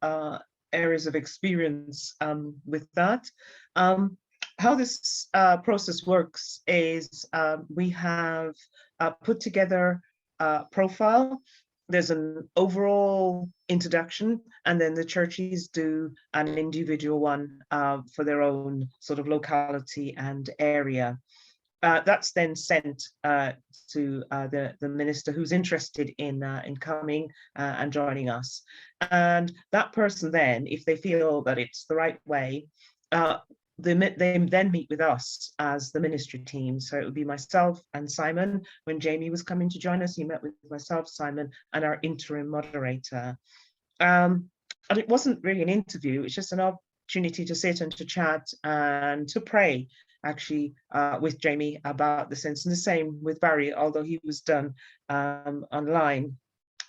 areas of experience with that. How this process works is we have put together a profile. There's an overall introduction, and then the churches do an individual one for their own sort of locality and area. That's then sent to the minister who's interested in coming and joining us. And that person then, if they feel that it's the right way, they then meet with us as the ministry team. So it would be myself and Simon. When Jamie was coming to join us, he met with myself, Simon, and our interim moderator. And it wasn't really an interview, it's just an opportunity to sit and to chat and to pray, actually, with Jamie about the sense, and the same with Barry, although he was done online.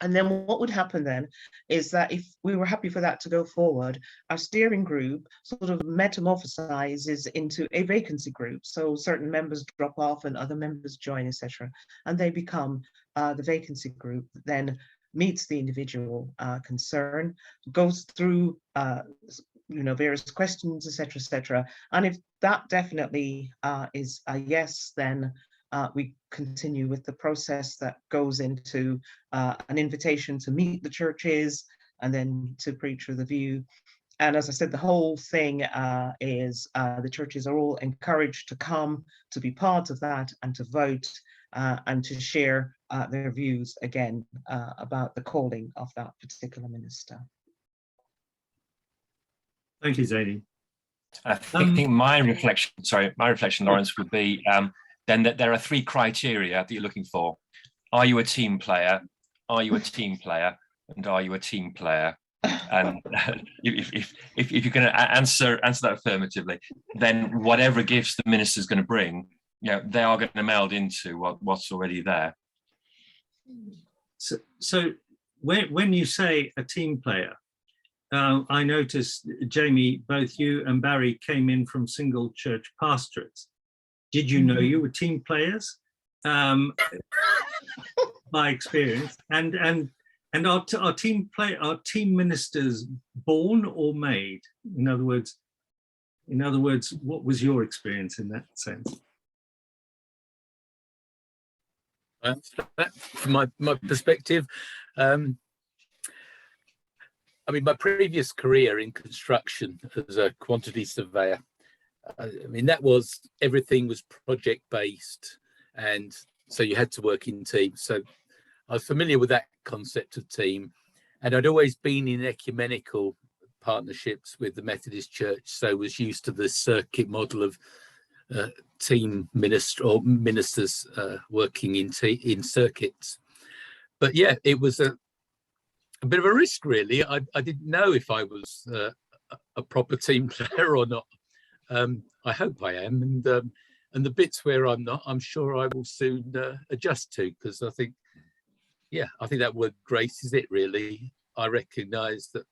And then what would happen then is that if we were happy for that to go forward, our steering group sort of metamorphosizes into a vacancy group. So certain members drop off and other members join, etc. And they become the vacancy group that then meets the individual concern, goes through various questions, etc. And if that definitely is a yes, then we continue with the process that goes into an invitation to meet the churches and then to preach with a view. And as I said, the whole thing is the churches are all encouraged to come, to be part of that, and to vote and to share their views again about the calling of that particular minister. Thank you, Zadie. I think my reflection, Lawrence, would be then that there are three criteria that you're looking for. Are you a team player? Are you a team player? And are you a team player? And if you're going to answer that affirmatively, then whatever gifts the minister's going to bring, they are going to meld into what's already there. So when you say a team player, I noticed, Jamie, both you and Barry came in from single church pastorates. Did you know you were team players? By experience, and are team ministers born or made? In other words, what was your experience in that sense? From my perspective, I mean, my previous career in construction as a quantity surveyor, everything was project based, and so you had to work in teams. So I was familiar with that concept of team, and I'd always been in ecumenical partnerships with the Methodist Church, so was used to the circuit model of team ministers working in circuits. But yeah, it was a bit of a risk, really. I didn't know if I was a proper team player or not. I hope I am, and the bits where I'm not, I'm sure I will soon adjust to, because I think that word grace is it, really. I recognise that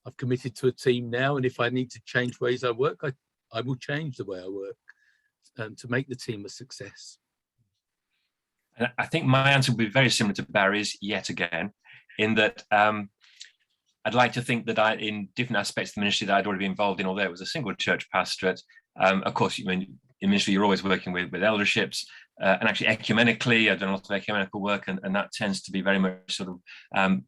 I've committed to a team now, and if I need to change ways I work, I will change the way I work to make the team a success. And I think my answer would be very similar to Barry's yet again, in that I'd like to think that in different aspects of the ministry that I'd already been involved in, although it was a single church pastorate, of course, in ministry, you're always working with elderships, and actually ecumenically, I've done a lot of ecumenical work, and that tends to be very much sort of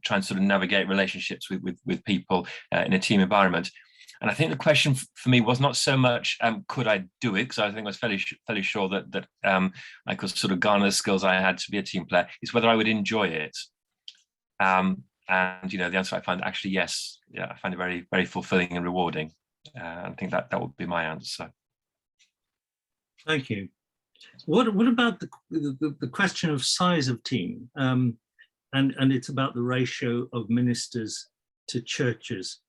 trying to sort of navigate relationships with people in a team environment. And I think the question for me was not so much could I do it, because I think I was fairly sure that I could sort of garner the skills I had to be a team player. It's whether I would enjoy it. And the answer I find actually yes. Yeah, I find it very, very fulfilling and rewarding. I think that would be my answer. Thank you. What about the question of size of team? And it's about the ratio of ministers to churches.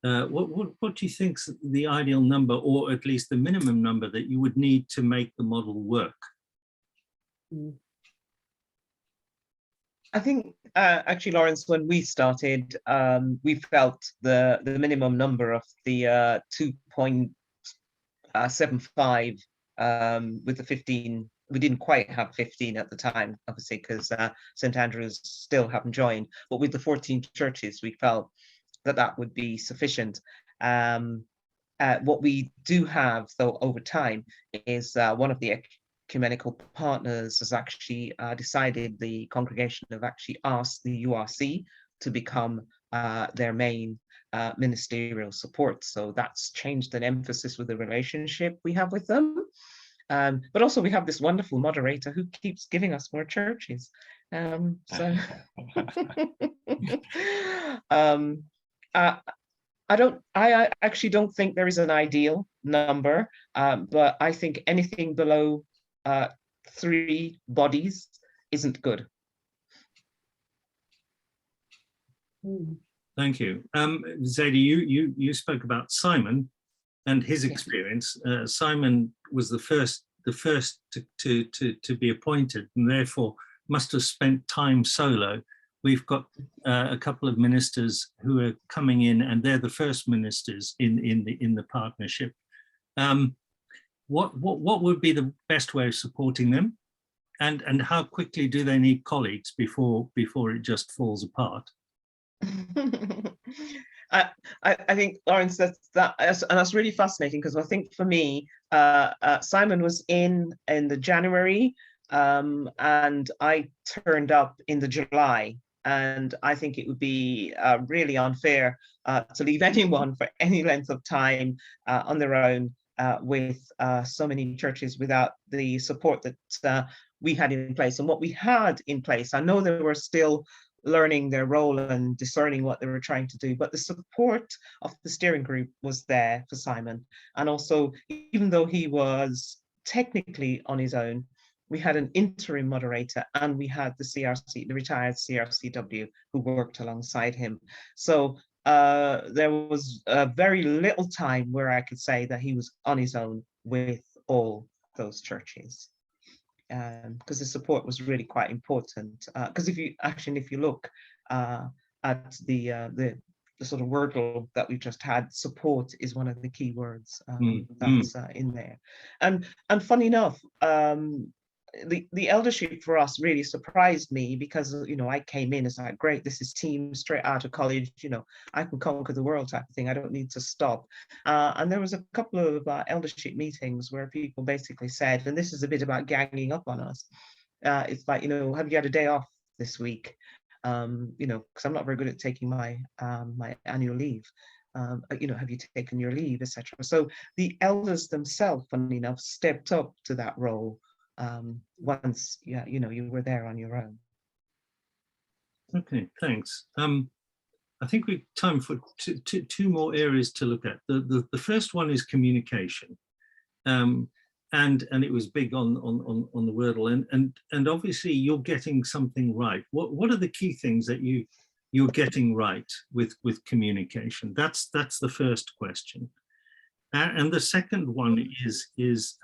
What do you think's the ideal number, or at least the minimum number that you would need to make the model work? I think actually, Lawrence, when we started, we felt the minimum number of the 2.75 with the 15. We didn't quite have 15 at the time, obviously, because St Andrews still haven't joined. But with the 14 churches, we felt that that would be sufficient. What we do have, though, over time, is one of the ecumenical partners has actually decided, the congregation have actually asked the URC to become their main ministerial support. So that's changed an emphasis with the relationship we have with them. But also we have this wonderful moderator who keeps giving us more churches. So I actually don't think there is an ideal number, but I think anything below 3 bodies isn't good. Thank you. Zadie, you spoke about Simon and his experience. Simon was the first to be appointed, and therefore must have spent time solo. We've got a couple of ministers who are coming in, and they're the first ministers in the partnership. What would be the best way of supporting them, and how quickly do they need colleagues before it just falls apart? I think, Lawrence, that's really fascinating, because I think for me, Simon was in the January, and I turned up in the July. And I think it would be really unfair to leave anyone for any length of time on their own with so many churches without the support that we had in place. And what we had in place, I know they were still learning their role and discerning what they were trying to do, but the support of the steering group was there for Simon. And also, even though he was technically on his own, we had an interim moderator, and we had the CRC, the retired CRCW, who worked alongside him. So there was very little time where I could say that he was on his own with all those churches, because the support was really quite important. Because if you look at the sort of wordle that we just had, support is one of the key words that's in there. And funny enough, the eldership for us really surprised me, because I came in as like, great, this is team straight out of college, I can conquer the world type of thing, I don't need to stop. And there was a couple of eldership meetings where people basically said, and this is a bit about ganging up on us, it's like, have you had a day off this week? Because I'm not very good at taking my my annual leave. Have you taken your leave, etc. So the elders themselves, funny enough, stepped up to that role once you were there on your own. Okay, thanks. I think we've time for two more areas to look at. The first one is communication, and it was big on the Wordle, and obviously you're getting something right. What are the key things that you're getting right with communication? That's the first question, and the second one is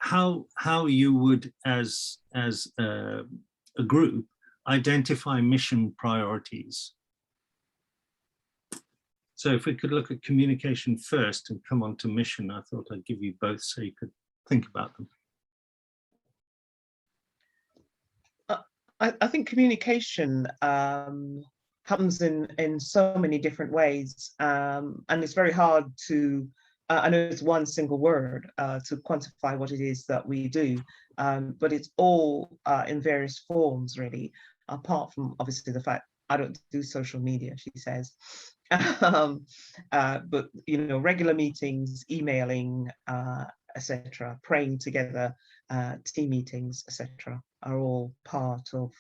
how you would, as a group, identify mission priorities. So if we could look at communication first and come on to mission, I thought I'd give you both so you could think about them. I think communication happens in so many different ways, and it's very hard to, I know it's one single word to quantify what it is that we do, but it's all in various forms, really, apart from obviously the fact I don't do social media, she says. But regular meetings, emailing, etc., praying together, team meetings, etc., are all part of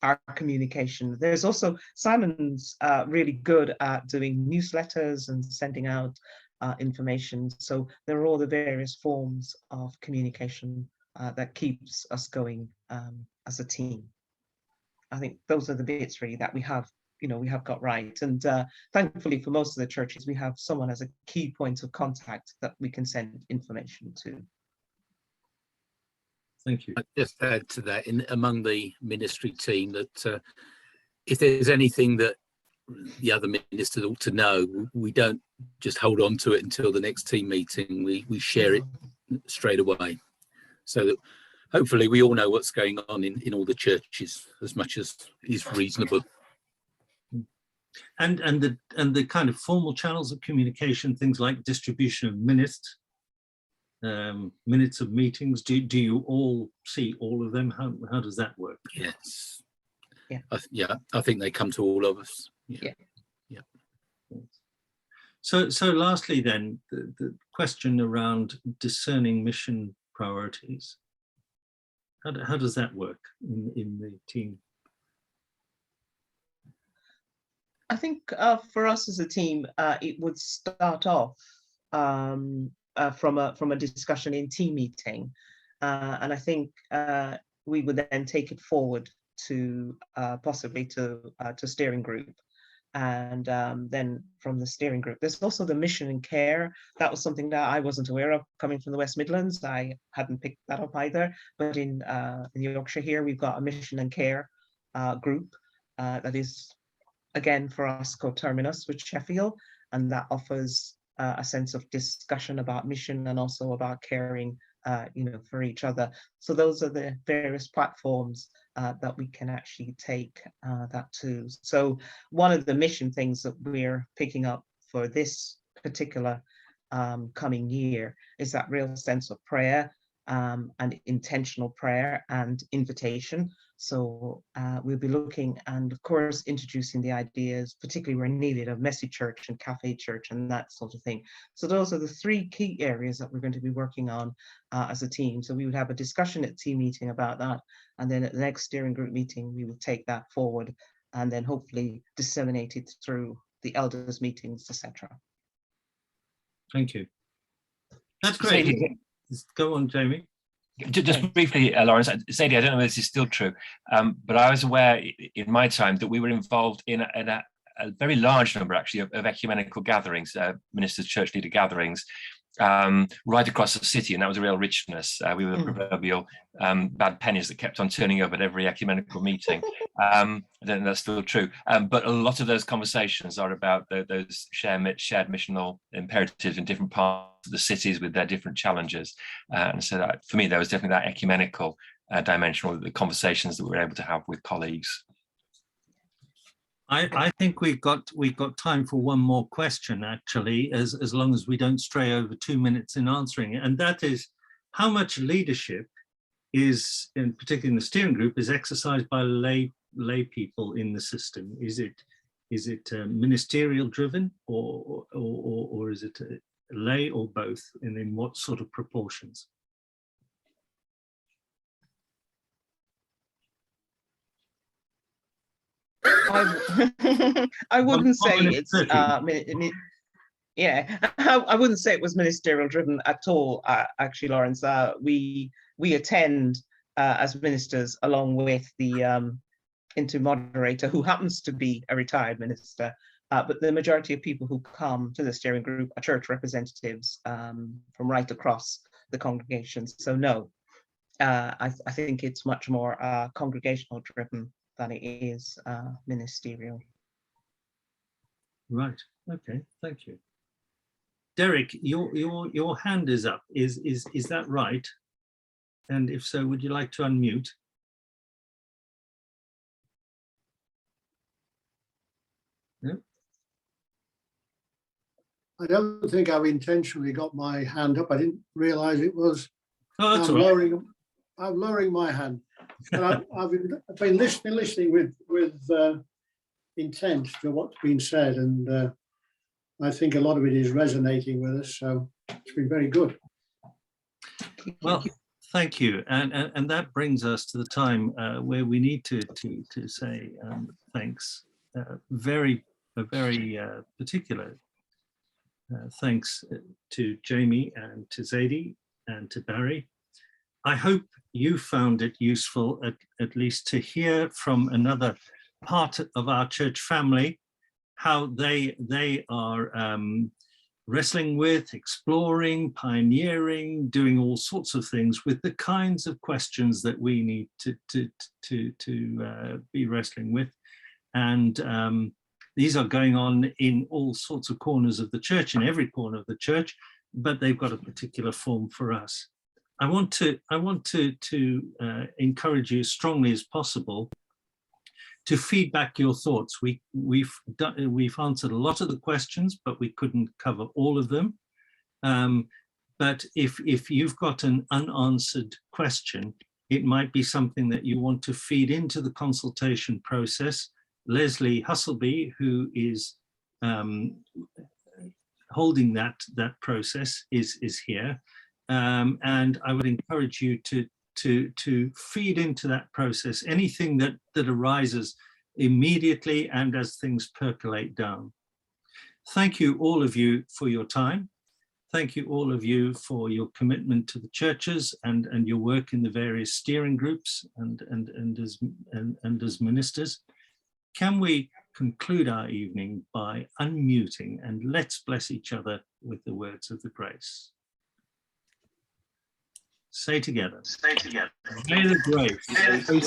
our communication. There's also, Simon's really good at doing newsletters and sending out information. So there are all the various forms of communication that keeps us going as a team. I think those are the bits really that we have got right. And thankfully for most of the churches, we have someone as a key point of contact that we can send information to. Thank you. I'd just add to that, among the ministry team, that if there's anything that the other ministers ought to know, we don't just hold on to it until the next team meeting. We share it straight away, so that hopefully we all know what's going on in all the churches as much as is reasonable. And the kind of formal channels of communication, things like distribution of minutes, minutes of meetings. Do you all see all of them? How does that work? Yes. Yeah. I think they come to all of us. Yeah. So lastly then, the question around discerning mission priorities. How does that work in the team? I think for us as a team, it would start off from a discussion in team meeting, and I think we would then take it forward to possibly to steering group, and then from the steering group. There's also the mission and care. That was something that I wasn't aware of coming from the West Midlands. I hadn't picked that up either. But in Yorkshire here, we've got a mission and care group that is, again, for us, coterminous with Sheffield, and that offers a sense of discussion about mission and also about caring, for each other. So those are the various platforms that we can actually take that to. So one of the mission things that we're picking up for this particular coming year is that real sense of prayer and intentional prayer and invitation. So we'll be looking and, of course, introducing the ideas, particularly where needed, of messy church and cafe church and that sort of thing. So those are the three key areas that we're going to be working on as a team. So we would have a discussion at team meeting about that. And then at the next steering group meeting, we will take that forward and then hopefully disseminate it through the elders meetings, etc. Thank you. That's great. Go on, Jamie. Just briefly, Lawrence, Zadie, I don't know if this is still true, but I was aware in my time that we were involved in a very large number, actually, of ecumenical gatherings, ministers' church leader gatherings, right across the city, and that was a real richness. We were the proverbial bad pennies that kept on turning up at every ecumenical meeting. I don't know if that's still true, but a lot of those conversations are about those shared missional imperatives in different parts of the cities with their different challenges. And so that, for me, there was definitely that ecumenical dimension, or the conversations that we were able to have with colleagues. I think we've got time for one more question, actually, as long as we don't stray over 2 minutes in answering it, and that is, how much leadership is, in particular in the steering group, is exercised by lay people in the system? Is it ministerial driven, or is it lay, or both, and in what sort of proportions? I wouldn't say it's I wouldn't say it was ministerial driven at all, actually, Lawrence. We attend as ministers along with the Moderator, who happens to be a retired minister, but the majority of people who come to the steering group are church representatives from right across the congregation. So no, I think it's much more congregational driven than it is ministerial. Right. Okay. Thank you. Derek, your hand is up. Is that right? And if so, would you like to unmute? No? I don't think I've intentionally got my hand up. I didn't realise it was. Oh, that's I'm all right. lowering my hand. But I've been listening with intent to what's been said, and I think a lot of it is resonating with us. So it's been very good. Well, thank you, and that brings us to the time where we need to say thanks. Very particular thanks to Jamie and to Zadie and to Barry. I hope you found it useful, at least, to hear from another part of our church family how they are wrestling with, exploring, pioneering, doing all sorts of things with the kinds of questions that we need to be wrestling with. And these are going on in all sorts of corners of the church, in every corner of the church, but they've got a particular form for us. I want to encourage you strongly as possible to feed back your thoughts. We've answered a lot of the questions, but we couldn't cover all of them. But if you've got an unanswered question, it might be something that you want to feed into the consultation process. Leslie Husselby, who is holding that process, is here. And I would encourage you to feed into that process anything that arises immediately and as things percolate down. Thank you, all of you, for your time. Thank you, all of you, for your commitment to the churches and your work in the various steering groups and as ministers. Can we conclude our evening by unmuting and let's bless each other with the words of the grace. Say together. May the grace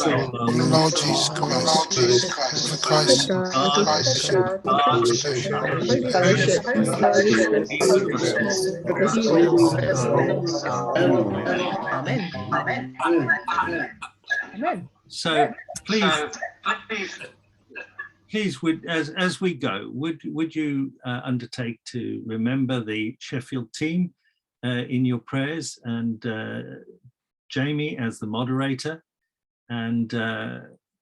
of our Lord Jesus Christ, the Christ, Amen. So please, as we go, would you undertake to remember the Sheffield team in your prayers, and Jamie as the moderator, and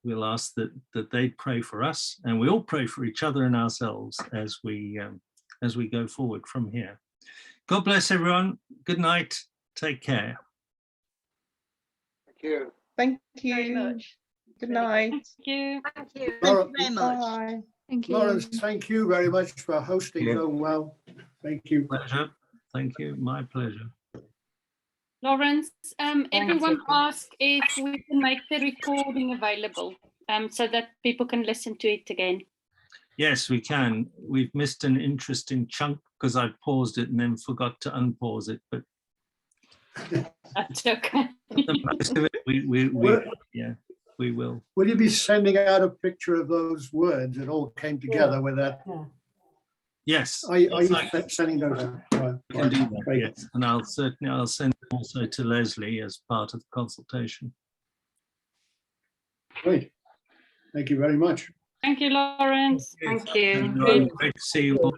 we'll ask that they pray for us, and we all pray for each other and ourselves as we go forward from here. God bless everyone. Good night. Take care. Thank you. Thank you very much. Good night. Thank you. Thank you. Laura, Very much. Bye. Thank you. Lawrence, thank you very much for hosting so well. Thank you. Pleasure. Thank you. My pleasure. Lawrence, everyone asked if we can make the recording available so that people can listen to it again. Yes, we can. We've missed an interesting chunk because I paused it and then forgot to unpause it, but That's okay. the most of it, we will. Will you be sending out a picture of those words that all came together with that? Yes. Are you Exactly. sending those out? Right. We can do that, Great. yes. And I'll send them also to Leslie as part of the consultation. Great. Thank you very much. Thank you, Lawrence. Thank you. Great to see you all.